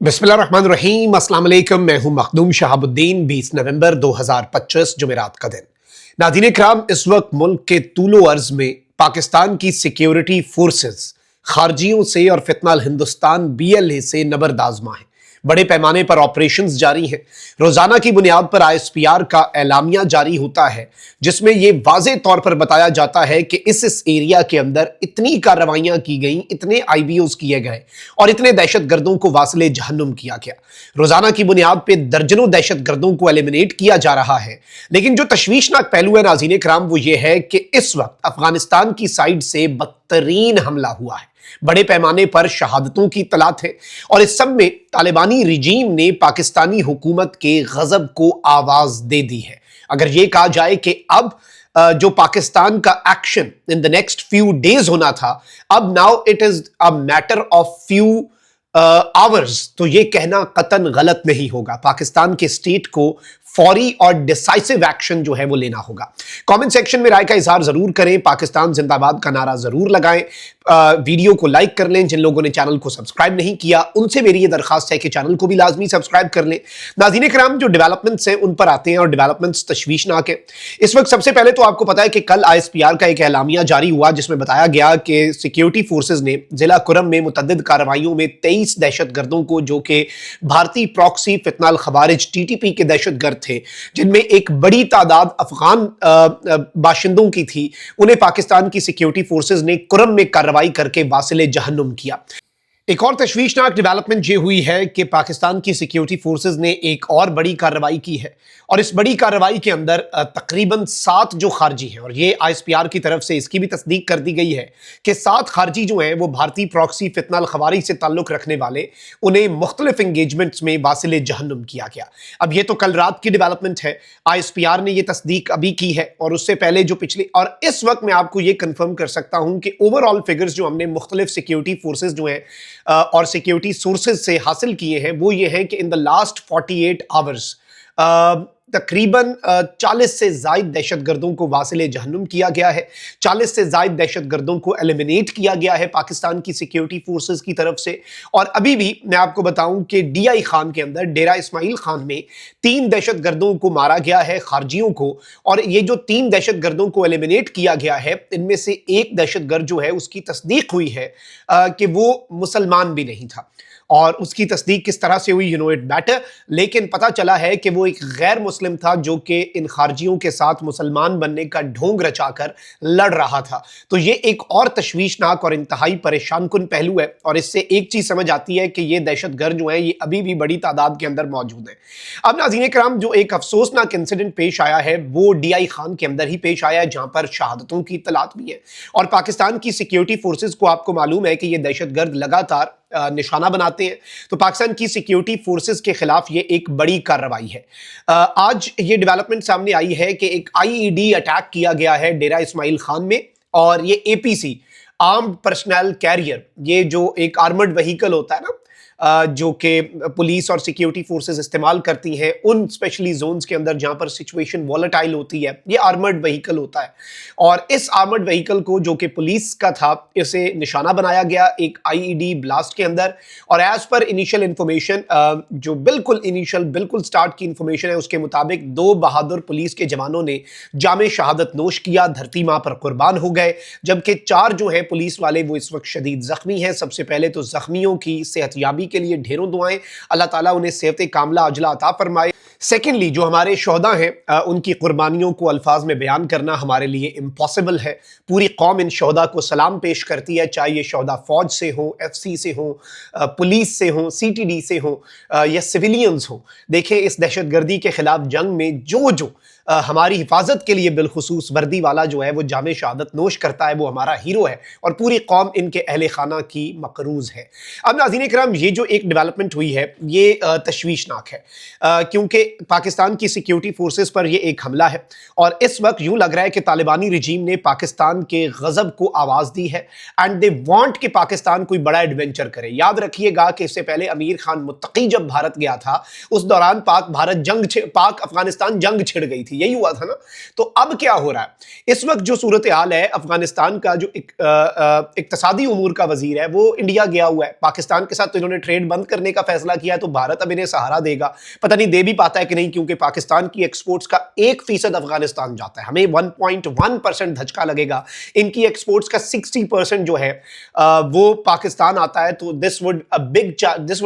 बिस्मिल्लाहिर्रहमानिर्रहीम, अस्सलाम वालेकुम। मैं हूं मखदूम शहाबुद्दीन। 20 नवंबर 2025 जुमेरात का दिन। नाज़रीन इकराम, इस वक्त मुल्क के तूलो अर्ज में पाकिस्तान की सिक्योरिटी फोर्सेस खारजियों से और फितनाल हिंदुस्तान BLA से नबरदाजमा है। बड़े पैमाने पर ऑपरेशंस जारी हैं। रोजाना की बुनियाद पर ISPR का एलामिया जारी होता है, जिसमें यह वाज़े तौर पर बताया जाता है कि इस एरिया के अंदर इतनी कार्रवाइयां की गई, इतने IBOs किए गए और इतने दहशतगर्दों को वासिले जहन्नुम किया गया। रोजाना की बुनियाद पर दर्जनों दहशतगर्दों को एलिमिनेट किया जा रहा है। लेकिन जो तशवीशनाक पहलू है नाज़रीन इकराम, वो ये है कि इस वक्त अफगानिस्तान की साइड से बदतरीन हमला हुआ है। बड़े पैमाने पर शहादतों की इत्तलात है और इस सब में तालिबानी रिजीम ने पाकिस्तानी हुकूमत के गजब को आवाज दे दी है। अगर यह कहा जाए कि अब जो पाकिस्तान का action in the next few days होना था, अब now it is a matter of few hours, तो यह कहना कतन गलत नहीं होगा। पाकिस्तान के स्टेट को फौरी और डिसाइसिव एक्शन जो है वो लेना होगा। कमेंट सेक्शन में राय का इजहार जरूर करें, पाकिस्तान जिंदाबाद का नारा जरूर लगाएं, वीडियो को लाइक कर लें। जिन लोगों ने चैनल को सब्सक्राइब नहीं किया उनसे मेरी ये दरखास्त है कि चैनल को भी लाजमी सब्सक्राइब कर लें। नाज़रीन इकराम, जो डेवलपमेंट्स हैं उन पर आते हैं और डेवलपमेंट्स तशवीशनाक है। इस वक्त सबसे पहले तो आपको पता है कि कल ISPR का एक एलामिया जारी हुआ, जिसमें बताया गया कि सिक्योरिटी फोर्सेज ने जिला कुरम में मुतअद्दिद कार्रवाइयों में 23 दहशतगर्दों को, जो कि भारतीय प्रॉक्सी फितनाल खवारिज TTP के दहशतगर्द थे, जिनमें एक बड़ी तादाद अफगान बाशिंदों की थी, उन्हें पाकिस्तान की सिक्योरिटी फोर्सेज ने कुरम में कार्रवाई करके वासिले जहन्नुम किया। एक और तशवीशनाक डेवलपमेंट ये हुई है कि पाकिस्तान की सिक्योरिटी फोर्सेज ने एक और बड़ी कार्रवाई की है और इस बड़ी कार्रवाई के अंदर तकरीबन 7 जो खारजी हैं, और ये ISPR की तरफ से इसकी भी तस्दीक कर दी गई है कि 7 खारजी जो हैं वो भारतीय प्रॉक्सी फितनाल खवारिज से ताल्लुक रखने वाले, उन्हें मुख्तलिफ इंगेजमेंट्स में वासिले जहन्नुम किया गया। अब ये तो कल रात की डेवलपमेंट है, ISPR ने ये तस्दीक अभी की है और उससे पहले जो पिछली, और इस वक्त मैं आपको ये कन्फर्म कर सकता हूं कि ओवरऑल फिगर्स जो हमने मुख्तलिफ सिक्योरिटी फोर्सेज जो हैं और सिक्योरिटी सोर्सेज से हासिल किए हैं, वो ये है कि इन द लास्ट 48 आवर्स तकरीबन 40 से जायद दहशतगर्दों को वासिले जहन्नुम किया गया है। 40 से जायद दहशतगर्दों को एलिमिनेट किया गया है पाकिस्तान की सिक्योरिटी फोर्सेज की तरफ से। और अभी भी मैं आपको बताऊं कि DI खान के अंदर, डेरा इस्माइल खान में 3 दहशतगर्दों को मारा गया है, खारजियों को, और ये जो 3 दहशतगर्दों को एलिमिनेट किया गया है, इनमें से एक दहशतगर्द जो है उसकी तस्दीक हुई है कि वो मुसलमान भी नहीं था। और उसकी तस्दीक किस तरह से हुई, यू नो इट बेटर, लेकिन पता चला है कि वो एक गैर मुस्लिम था जो कि इन खारजियों के साथ मुसलमान बनने का ढोंग रचाकर लड़ रहा था। तो ये एक और तशवीशनाक और इंतहाई परेशान कुन पहलू है और इससे एक चीज समझ आती है कि ये दहशतगर्द जो है ये अभी भी बड़ी तादाद के अंदर मौजूद है। अब नाज़रीन इकराम, जो एक अफसोसनाक इंसिडेंट पेश आया है वो DI खान के अंदर ही पेश आया है, जहां पर शहादतों की इत्तलात भी है और पाकिस्तान की सिक्योरिटी फोर्सेज को आपको मालूम है कि ये दहशतगर्द लगातार निशाना बनाते हैं। तो पाकिस्तान की सिक्योरिटी फोर्सेस के खिलाफ ये एक बड़ी कार्रवाई है। आज ये डेवलपमेंट सामने आई है कि एक IED अटैक किया गया है डेरा इस्माइल खान में, और ये APC आर्म्ड पर्सनल कैरियर, ये जो एक आर्मर्ड व्हीकल होता है ना, जो कि पुलिस और सिक्योरिटी फोर्सेस इस्तेमाल करती हैं उन स्पेशली जोन्स के अंदर जहां पर सिचुएशन वॉलेटाइल होती है, ये आर्मर्ड व्हीकल होता है। और इस आर्मर्ड व्हीकल को, जो कि पुलिस का था, इसे निशाना बनाया गया एक IED ब्लास्ट के अंदर। और एज पर इनिशियल इंफॉर्मेशन, जो बिल्कुल स्टार्ट की इंफॉर्मेशन है, उसके मुताबिक 2 बहादुर पुलिस के जवानों ने जामे शहादत नोश किया, धरती मां पर कुर्बान हो गए, जबकि 4 जो है पुलिस वाले वो इस वक्त शदीद जख्मी हैं। सबसे पहले तो जख्मियों की सेहतयाबी के लिए ढेरों दुआएं, अल्लाह ताला उन्हें सेहत कामला अजला अता फरमाए। सेकेंडली, जो हमारे शोहदा हैं उनकी कुर्बानियों को अल्फाज में बयान करना हमारे लिए इम्पॉसिबल है। पूरी कौम इन शोहदा को सलाम पेश करती है, चाहे ये शोहदा फौज से हो, FC से हो, पुलिस से हो, CTD से हो या सिविलियंस हो। देखें, इस दहशतगर्दी के खिलाफ जंग में जो हमारी हिफाजत के लिए बिलखुसूस वर्दी वाला जो है वो जामे शहादत नोश करता है, वो हमारा हीरो है और पूरी कौम इनके अहले खाना की मकरूज है। अब नाज़रीन इकराम, ये जो एक डेवलपमेंट हुई है ये तशवीशनाक है, क्योंकि पाकिस्तान की सिक्योरिटी फोर्सेस पर ये एक हमला है और इस वक्त यूं लग रहा है कि तालिबानी रिजीम ने पाकिस्तान के गजब को आवाज दी है एंड दे वांट कि पाकिस्तान कोई बड़ा एडवेंचर करे। याद रखिएगा कि इससे पहले अमीर खान मुत्तकी जब भारत गया था, उस दौरान पाक अफगानिस्तान जंग छिड़ गई थी। थी, यही हुआ था ना। तो अब क्या हो रहा है इस वक्त जो सूरत हाल है, अफगानिस्तान का जो इक्तसादी उमूर का वजीर है वो इंडिया गया हुआ है। पाकिस्तान के साथ तो इन्होंने ट्रेड बंद करने का फैसला किया है, तो भारत अब इन्हें सहारा देगा, पता नहीं दे भी पाता है कि नहीं, क्योंकि पाकिस्तान की एक्सपोर्ट्स का 1% अफगानिस्तान जाता है, हमें 1.1% धचका लगेगा, इनकी एक्सपोर्ट्स का 60% जो है वो पाकिस्तान आता है। तो this would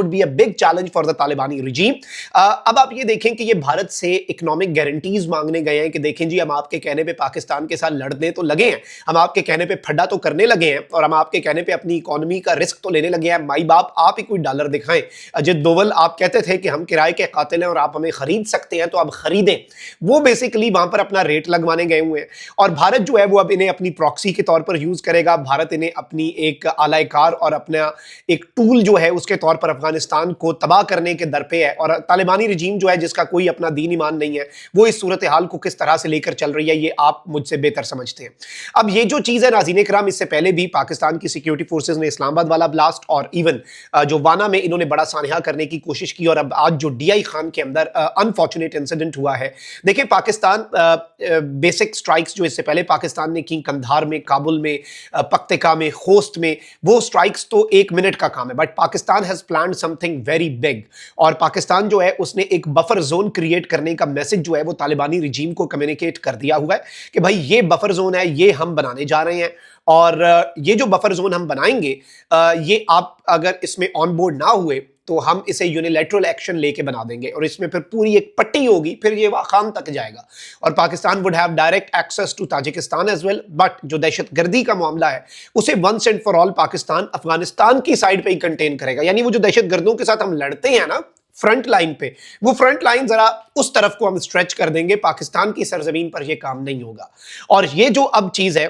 be a big challenge for the तालिबानी रिजीम। अब आप ये देखें कि ये भारत से इकोनॉमिक गारंटीज मांगने गए हैं कि देखें जी, हम आपके कहने पे पाकिस्तान के साथ लड़ने तो लगे हैं, हम आपके कहने पे फड्डा तो करने लगे हैं, और हम आपके कहने पे अपनी इकोनॉमी का रिस्क तो लेने लगे हैं, माई बाप आप ही कोई डॉलर दिखाएं। अजित डोवल आप कहते थे कि हम किराए के कातिल हैं और आप हमें खरीद सकते हैं, तो अब खरीदें। वो बेसिकली वहां पर अपना रेट लगवाने गए हुए हैं, और भारत जो है वो अब इन्हें अपनी प्रॉक्सी के तौर पर यूज करेगा। भारत इन्हें अपनी एक आलायकार और अपना एक टूल जो है उसके तौर पर अफगानिस्तान को तबाह करने के दर पे है। और तालिबानी रिजीम जो है, जिसका कोई अपना दीन ईमान नहीं है, वो इस सूरत हाल को किस तरह से लेकर चल रही है ये आप मुझसे बेहतर समझते हैं। अब ये जो चीज है नाज़रीन इकराम, इससे पहले भी पाकिस्तान की सिक्योरिटी फोर्सेस ने इस्लामाबाद वाला ब्लास्ट और इवन जो वाना में इन्होंने बड़ा सानहा करने की कोशिश की, और अब आज जो डीआई खान के अंदर अनफॉर्चुनेट इंसिडेंट हुआ है। देखिए, पाकिस्तान बेसिक स्ट्राइक्स जो इससे पहले पाकिस्तान ने की, कंधार में, काबुल में, पख्तिका में, खोस्त में, वो स्ट्राइक्स तो 1 मिनट का काम है, but Pakistan has planned something very big. और पाकिस्तान जो है उसने एक बफर जोन क्रिएट करने का मैसेज जो है वो तालिबानी रिजीम को कम्युनिकेट कर दिया हुआ है कि भाई ये बफर जोन है, ये हम बनाने जा रहे हैं, और ये जो बफर जोन हम बनाएंगे, ये आप अगर इसमें ऑन बोर्ड ना हुए तो हम इसे यूनिलैटरल एक्शन लेके बना देंगे, और इसमें फिर पूरी एक पट्टी होगी, फिर ये वाखान तक जाएगा, और Pakistan would have direct access to Tajikistan as well. But जो दहशतगर्दी का मामला है उसे once and for all Pakistan Afghanistan की साइड पे ही कंटेन करेगा। यानी वो जो दहशतगर्दों के साथ हम लड़ते हैं ना फ्रंट लाइन पे, वो फ्रंट लाइन जरा उस तरफ को हम स्ट्रेच कर देंगे, पाकिस्तान की सरजमीन पर ये काम नहीं होगा। और ये जो अब चीज है,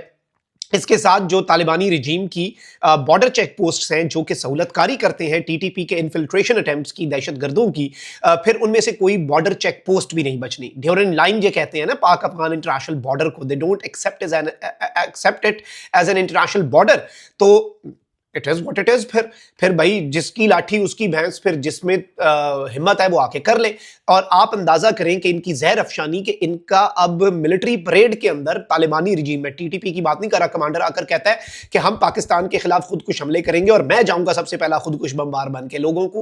इसके साथ जो तालिबानी रिजीम की बॉर्डर चेक पोस्ट्स हैं जो कि सहूलतकारी करते हैं टीटीपी के इन्फिल्ट्रेशन अटेम्प्ट्स की, दहशतगर्दों की, फिर उनमें से कोई बॉर्डर चेक पोस्ट भी नहीं बचनी। ड्यूरिंग लाइन ये कहते हैं ना पाक अफगान इंटरनेशनल बॉर्डर को, they don't accept it as an international border. तो it is what it is. फिर भाई जिसकी लाठी उसकी भैंस, फिर जिसमें हिम्मत है वो आके कर ले। और आप अंदाजा करें कि इनकी जहर अफशानी के इनका अब मिलिट्री परेड के अंदर तालिबानी रिजीम में, टीटीपी की बात नहीं कर रहा, कमांडर आकर कहता है कि हम पाकिस्तान के खिलाफ खुदकुश हमले करेंगे और मैं जाऊंगा सबसे पहला खुदकुश बमबार बन के। लोगों को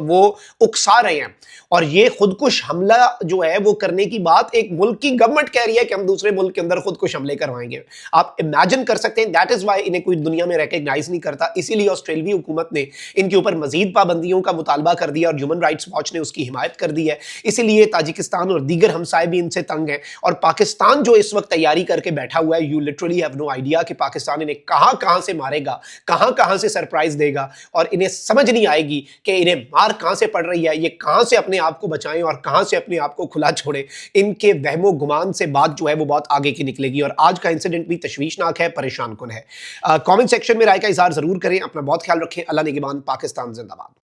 वो उकसा रहे हैं, और ये खुदकुश हमला जो है वो करने की बात एक मुल्क की गवर्नमेंट कह रही है कि हम दूसरे मुल्क के अंदर खुदकुश हमले करवाएंगे। आप इमेजिन कर सकते हैं, दैट इज वाई इन्हें कोई दुनिया में रिकॉग्नाइज नहीं करता। इसीलिए ऑस्ट्रेलियाई हुकूमत ने इनके ऊपर मजीद पाबंदियों का मुतालबा कर दिया, और ह्यूमन राइट्स वॉच ने उसकी हिमायत कर दी है। इसीलिए ताजिकिस्तान और दीगर हमसाए भी इनसे तंग हैं। और पाकिस्तान जो इस वक्त तैयारी करके बैठा हुआ है, you literally have no idea कि पाकिस्तान इन्हें कहां कहां से मारेगा, कहां कहां से सरप्राइज देगा, और इन्हें समझ नहीं आएगी कि इन्हें मार कहां से पड़ रही है, ये कहां से अपने आप को बचाएं और कहां से अपने आप को खुला छोड़े। इनके वहमो गुमान से बात जो है वो बहुत आगे की निकलेगी। और आज का इंसिडेंट भी तशवीशनाक है, परेशान कुन है। कमेंट सेक्शन में राय का इजहार जरूर करें। अपना बहुत ख्याल रखें। अल्लाह निगहबान। पाकिस्तान जिंदाबाद।